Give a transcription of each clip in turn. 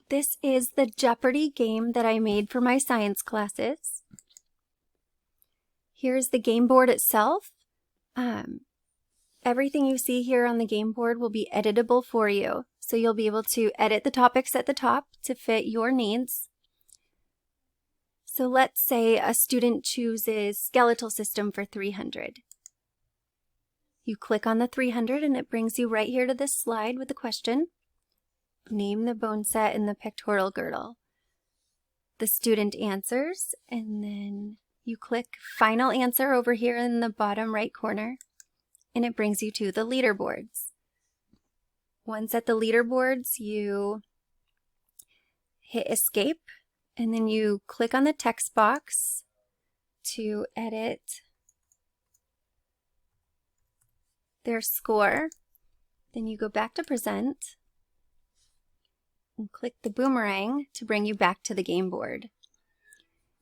This is the Jeopardy game that I made for my science classes. Here's the game board itself. Everything you see here on the game board will be editable for you. So you'll be able to edit the topics at the top to fit your needs. So let's say a student chooses skeletal system for 300. You click on the 300 and it brings you right here to this slide with the question. Name the bone set in the pectoral girdle. The student answers, and then you click final answer over here in the bottom right corner, and it brings you to the leaderboards. Once at the leaderboards, you hit escape, and then you click on the text box to edit their score. Then you go back to present and click the boomerang to bring you back to the game board.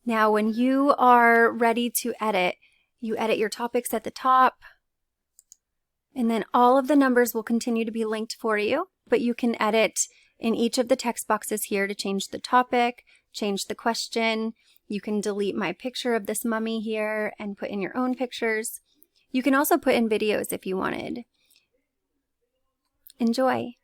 Now, when you are ready to edit, you edit your topics at the top, and then all of the numbers will continue to be linked for you, but you can edit in each of the text boxes here to change the topic, change the question. You can delete my picture of this mummy here and put in your own pictures. You can also put in videos if you wanted. Enjoy!